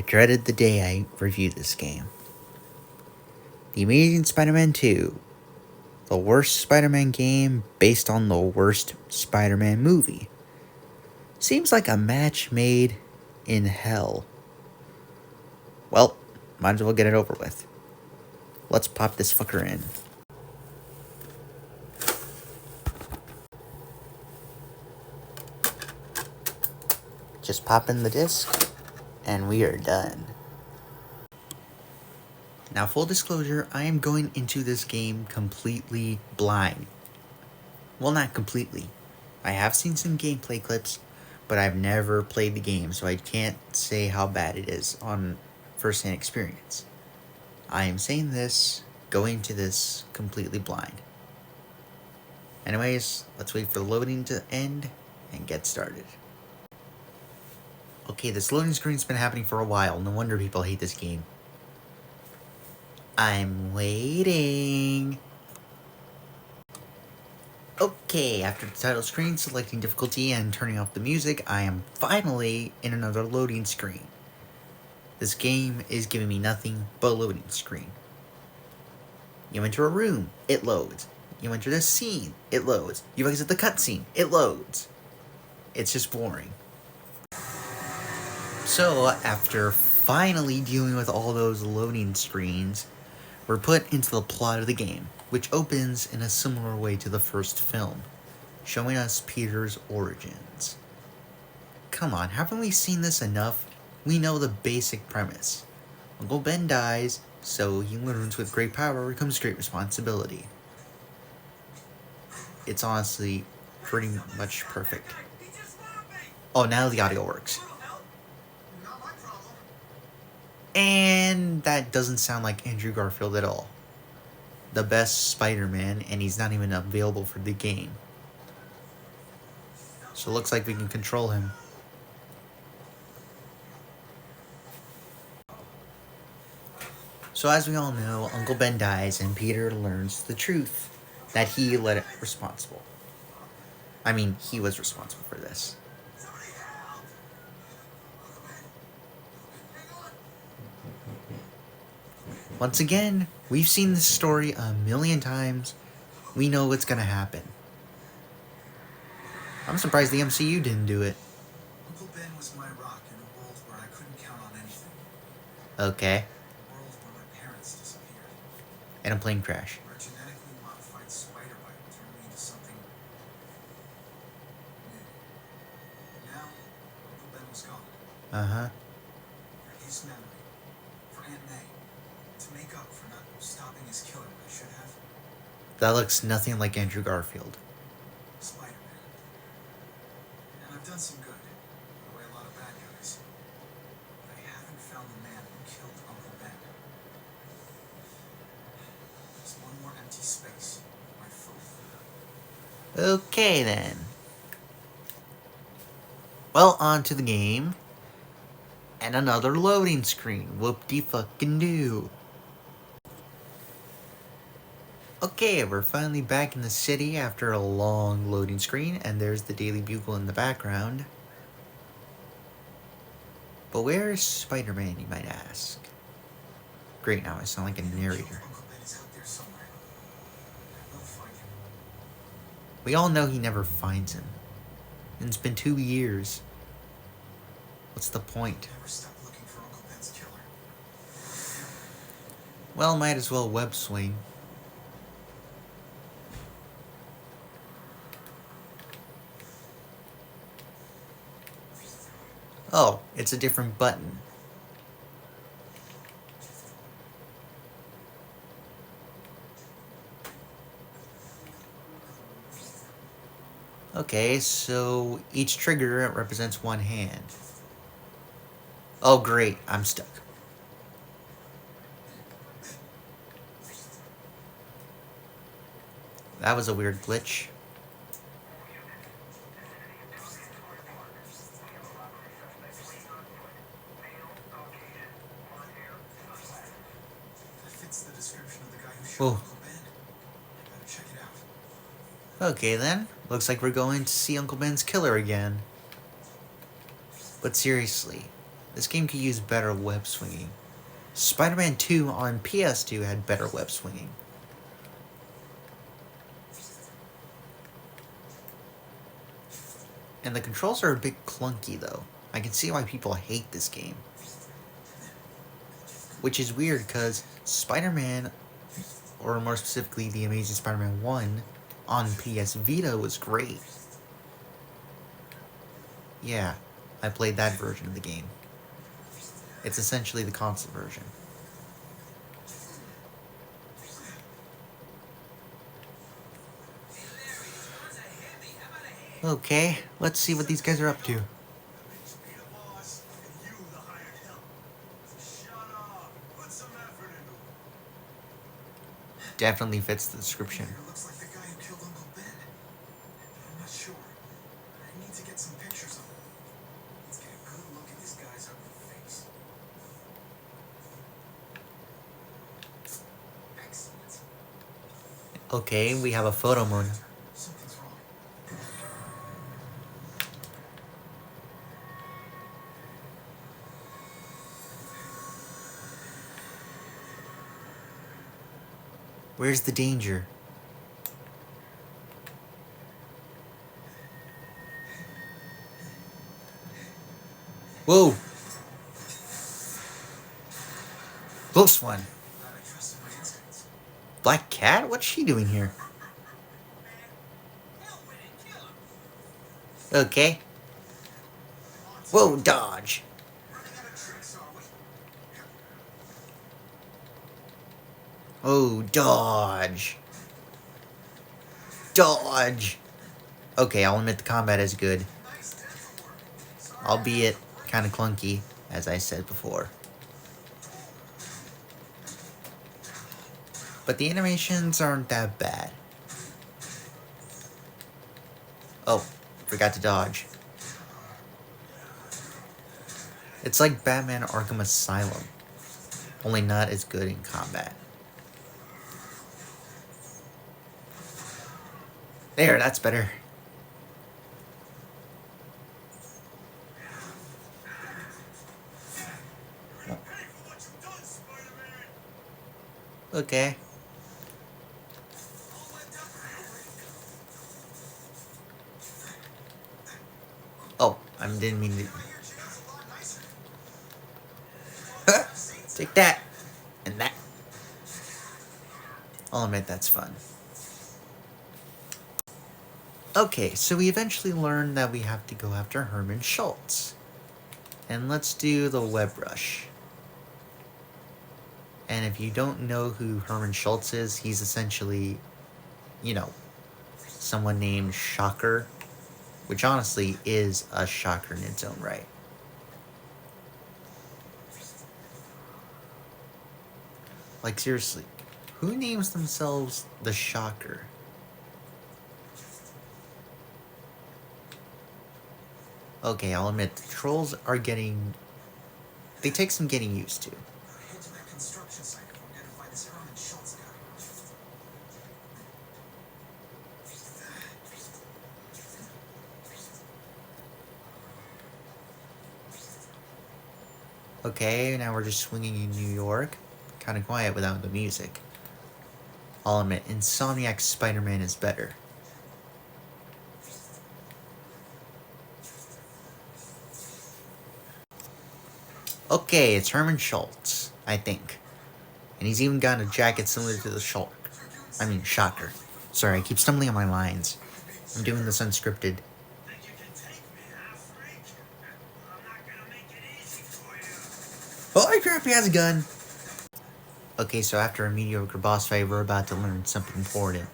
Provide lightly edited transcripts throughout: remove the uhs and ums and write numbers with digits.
I dreaded the day I reviewed this game. The Amazing Spider-Man 2. The worst Spider-Man game based on the worst Spider-Man movie. Seems like a match made in hell. Well, might as well get it over with. Let's pop this fucker in. Just pop in the disc, and we are done. Now, full disclosure, I am going into this game completely blind. Well, not completely. I have seen some gameplay clips, but I've never played the game, so I can't say how bad it is on first-hand experience. I am saying this, going into this completely blind. Anyways, let's wait for the loading to end and get started. Okay, this loading screen's been happening for a while. No wonder people hate this game. I'm waiting. Okay, after the title screen, selecting difficulty and turning off the music, I am finally in another loading screen. This game is giving me nothing but a loading screen. You enter a room, it loads. You enter this scene, it loads. You exit the cutscene, it loads. It's just boring. So, after finally dealing with all those loading screens, we're put into the plot of the game, which opens in a similar way to the first film, showing us Peter's origins. Come on, haven't we seen this enough? We know the basic premise. Uncle Ben dies, so he learns with great power comes great responsibility. It's honestly pretty much perfect. Oh, now the audio works. And that doesn't sound like Andrew Garfield at all. The best Spider-Man, and he's not even available for the game. So it looks like we can control him. So as we all know, Uncle Ben dies and Peter learns the truth, that he led it responsible. I mean, he was responsible for this. Once again, we've seen this story a million times. We know what's gonna happen. I'm surprised the MCU didn't do it. Uncle Ben was my rock in a world where I couldn't count on anything. Okay. A world where my parents disappeared. And a plane crash. Where a genetically modified spider bite turned me into something new. Now, Uncle Ben was gone. Uh-huh. For his memory, for Aunt May, to make up for not stopping his killer when I should have. That looks nothing like Andrew Garfield. Spider-Man. And I've done some good, put away a lot of bad guys. But I haven't found the man who killed Uncle Ben. There's one more empty space in my phone. Okay then. Well, on to the game. And another loading screen. Whoop-de-fucking-do. Okay, we're finally back in the city after a long loading screen, and there's the Daily Bugle in the background. But where is Spider-Man, you might ask? Great, now I sound like a narrator. Uncle Ben is out there somewhere. I will find him. We all know he never finds him. And it's been 2 years. What's the point? Never stop looking for Uncle Ben's killer. Well, might as well web swing. Oh, it's a different button. Okay, so each trigger represents one hand. Oh great, I'm stuck. That was a weird glitch. That fits the description of the guy who shot Whoa. Uncle Ben. Better check it out. Okay then, looks like we're going to see Uncle Ben's killer again. But seriously, This game could use better web swinging. Spider-Man 2 on PS2 had better web swinging. And the controls are a bit clunky though. I can see why people hate this game. Which is weird because Spider-Man, or more specifically The Amazing Spider-Man 1 on PS Vita was great. Yeah, I played that version of the game. It's essentially the console version. Okay, let's see what these guys are up to. Be the boss, and you the hired help. Shut up. Put some effort into it. Definitely fits the description. Peter looks like the guy who killed Uncle Ben. But I'm not sure. I need to get some pictures of him. Let's get a good look at this guy's ugly face. Excellent. Okay, we have a photo mode. Something's wrong. Where's the danger? Whoa! Close one. Glad I trusted my instincts. Black Cat? What's she doing here? Okay. Whoa, dodge. Running out of tricks, are we? Oh, dodge. Dodge. Okay, I'll admit the combat is good, Nice dental work. Sorry. albeit kind of clunky, as I said before. But the animations aren't that bad. Oh, forgot to dodge. It's like Batman Arkham Asylum, only not as good in combat. There, that's better. Pay for what you've done, Spider-Man. Okay. All let down for you. Oh, I didn't mean Right here, Jim's a lot nicer. to... Take that. And that. I'll admit that's fun. Okay, so we eventually learned that we have to go after Herman Schultz. And let's do the web rush. And if you don't know who Herman Schultz is, he's essentially, you know, someone named Shocker, which honestly is a shocker in its own right. Like, seriously, who names themselves the Shocker? Okay, I'll admit, the trolls are getting... They take some getting used to. Gotta head to that construction site if we're gonna find this Herman Schultz guy. Okay, now we're just swinging in New York. Kind of quiet without the music. I'll admit, Insomniac's Spider-Man is better. Okay, it's Herman Schultz, I think. And he's even got a jacket similar to the Shocker. Sorry, I keep stumbling on my lines. I'm doing this unscripted. Think you can take me, huh, freak? I'm not gonna make it easy for you. Holy crap, he has a gun! Okay, so after a mediocre boss fight, we're about to learn something important.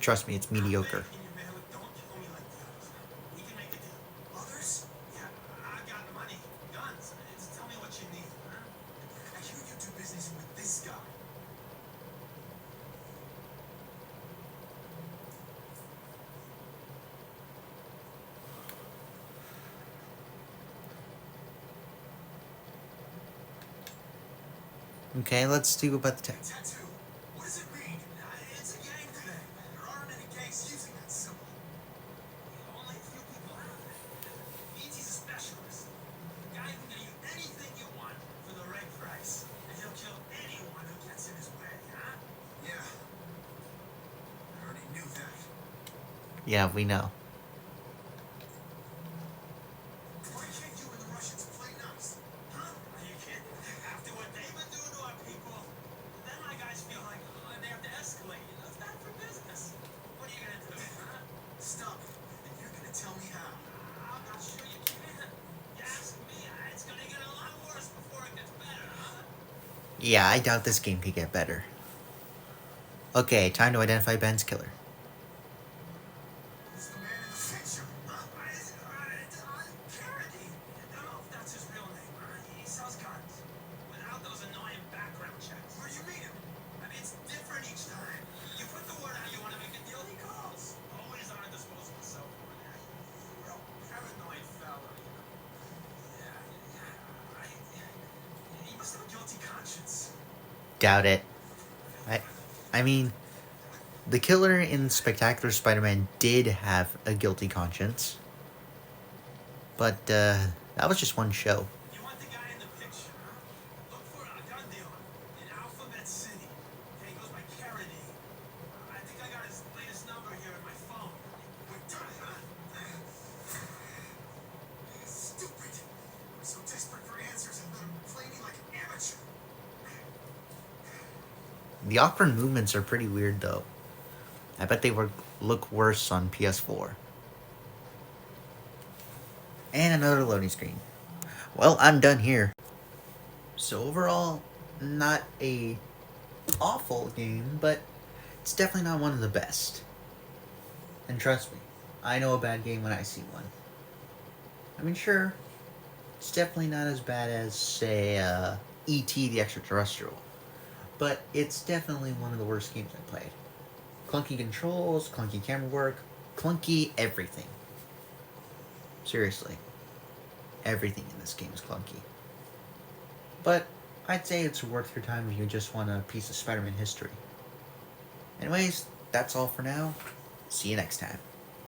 Trust me, it's mediocre. Can you mail it? Don't kill me like that. We can make a deal. Others? Yeah, I got money, guns. Just tell me what you need, huh? I hear you do business with this guy. Okay, let's do about the text. Tattoo. What does it mean? It's a gang thing. There aren't any gangs using that symbol. Only a few people have it. Means he's a specialist. The guy who can use Yeah, we know. Why can't you and the Russians play nice? Huh? Are you kidding? After what they've been doing to our people, then my guys feel like they have to escalate. You know, it's bad for business. What are you gonna do? Huh? Stop it. And you're gonna tell me how. I'm not sure you can. You ask me, it's gonna get a lot worse before it gets better, huh? Yeah, I doubt this game could get better. Okay, time to identify Ben's killer. Who's the man in the picture? Huh? Kennedy. I don't know if that's his real name. He sells guns. Without those annoying background checks. Where do you meet him? I mean, it's different each time. You put the word out, you want to make a deal, he calls. Always on a disposable cell phone. Real paranoid fella, you know. He must have a guilty conscience. Doubt it. I mean, the killer in Spectacular Spider-Man did have a guilty conscience. But, that was just one show. You want the guy in the picture, huh? Look for a gun dealer in Alphabet City. Okay, he goes by Kennedy. I think I got his latest number here in my phone. We're done, huh? Stupid. I'm so desperate for answers and let him play me like an amateur. The awkward movements are pretty weird, though. I bet they would look worse on PS4. And another loading screen. Well, I'm done here. So overall, not a awful game, but it's definitely not one of the best. And trust me, I know a bad game when I see one. I mean, sure, it's definitely not as bad as, say, E.T. the Extraterrestrial. But it's definitely one of the worst games I played. Clunky controls, clunky camera work, clunky everything. Seriously. Everything in this game is clunky. But I'd say it's worth your time if you just want a piece of Spider-Man history. Anyways, that's all for now. See you next time.